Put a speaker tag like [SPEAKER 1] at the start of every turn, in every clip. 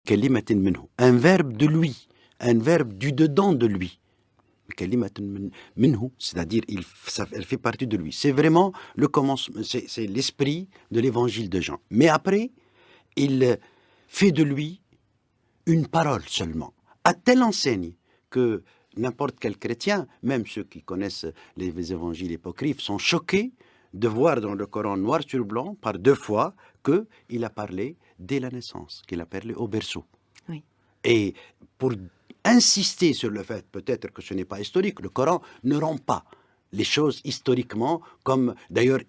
[SPEAKER 1] kalimatin minhu, un verbe de lui, un verbe du dedans de lui. Kalimatin minhu, c'est-à-dire elle fait partie de lui. C'est vraiment le commencement, c'est l'esprit de l'évangile de Jean. Mais après, il fait de lui une parole seulement, à telle enseigne que n'importe quel chrétien, même ceux qui connaissent les évangiles apocryphes, sont choqués de voir dans le Coran noir sur blanc, par 2 fois, qu'il a parlé dès la naissance, qu'il a parlé au berceau.
[SPEAKER 2] Oui.
[SPEAKER 1] Et pour insister sur le fait, peut-être que ce n'est pas historique, le Coran ne rend pas les choses historiquement, comme d'ailleurs,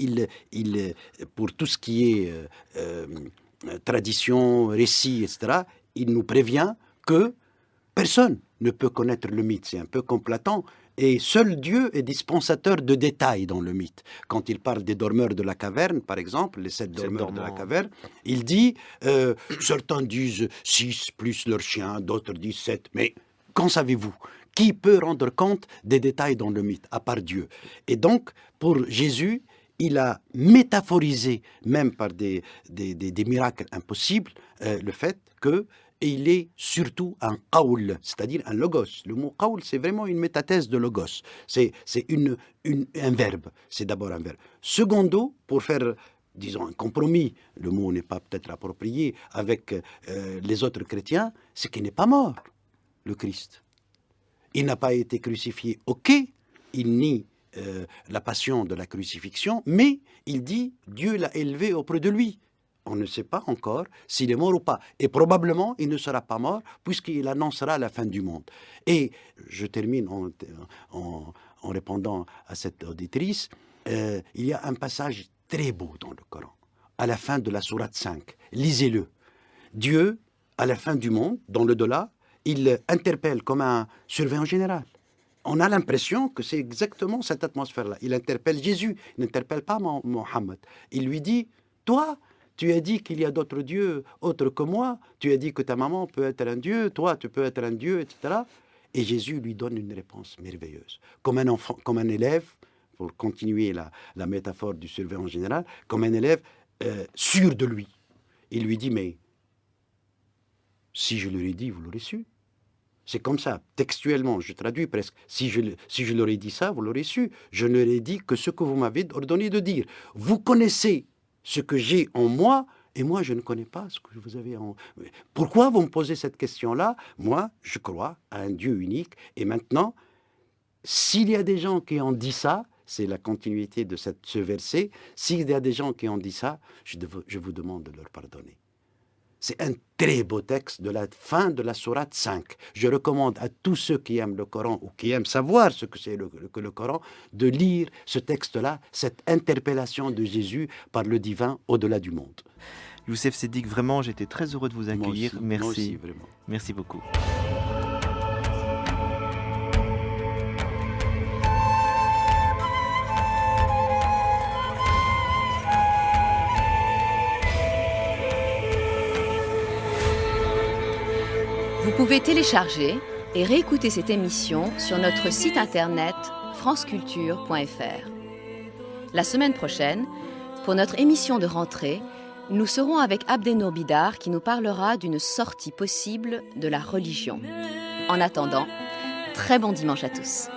[SPEAKER 1] pour tout ce qui est tradition, récit, etc., il nous prévient que personne ne peut connaître le mythe. C'est un peu comme Platon. Et seul Dieu est dispensateur de détails dans le mythe. Quand il parle des dormeurs de la caverne, par exemple, les 7 dormeurs de la caverne, il dit, certains disent 6 plus leur chien, d'autres disent 7. Mais qu'en savez-vous? Qui peut rendre compte des détails dans le mythe, à part Dieu? Et donc, pour Jésus, il a métaphorisé, même par des miracles impossibles, le fait que il est surtout un qawl, c'est-à-dire un logos. Le mot qawl, c'est vraiment une métathèse de logos. C'est un verbe. C'est d'abord un verbe. Secondo, pour faire, disons, un compromis, le mot n'est pas peut-être approprié, avec les autres chrétiens, c'est qu'il n'est pas mort, le Christ. Il n'a pas été crucifié. Ok, il nie la passion de la crucifixion, mais il dit Dieu l'a élevé auprès de lui. On ne sait pas encore s'il est mort ou pas. Et probablement, il ne sera pas mort puisqu'il annoncera la fin du monde. Et je termine en répondant à cette auditrice. Il y a un passage très beau dans le Coran, à la fin de la sourate 5. Lisez-le. Dieu, à la fin du monde, dans le delà, il interpelle comme un surveillant général. On a l'impression que c'est exactement cette atmosphère-là. Il interpelle Jésus, il n'interpelle pas Mohammed. Il lui dit, toi, tu as dit qu'il y a d'autres dieux autres que moi, tu as dit que ta maman peut être un dieu, toi, tu peux être un dieu, etc. Et Jésus lui donne une réponse merveilleuse. Comme un enfant, comme un élève, pour continuer la métaphore du surveillant général, comme un élève sûr de lui. Il lui dit, mais si je l'aurais dit, vous l'aurez su. C'est comme ça, textuellement, je traduis presque. Si je leur ai dit ça, vous l'aurez su. Je ne leur ai dit que ce que vous m'avez ordonné de dire. Vous connaissez ce que j'ai en moi, et moi, je ne connais pas ce que vous avez en... Pourquoi vous me posez cette question-là? Moi, je crois à un Dieu unique. Et maintenant, s'il y a des gens qui ont dit ça, c'est la continuité de ce verset, s'il y a des gens qui ont dit ça, je vous demande de leur pardonner. C'est un très beau texte de la fin de la sourate 5. Je recommande à tous ceux qui aiment le Coran ou qui aiment savoir ce que c'est que le Coran, de lire ce texte-là, cette interpellation de Jésus par le divin au-delà du monde.
[SPEAKER 3] Youssef Seddiq, vraiment, j'étais très heureux de vous accueillir.
[SPEAKER 1] Moi aussi,
[SPEAKER 3] merci.
[SPEAKER 1] Moi aussi, vraiment.
[SPEAKER 3] Merci beaucoup.
[SPEAKER 2] Vous pouvez télécharger et réécouter cette émission sur notre site internet franceculture.fr. La semaine prochaine, pour notre émission de rentrée, nous serons avec Abdenour Bidar qui nous parlera d'une sortie possible de la religion. En attendant, très bon dimanche à tous.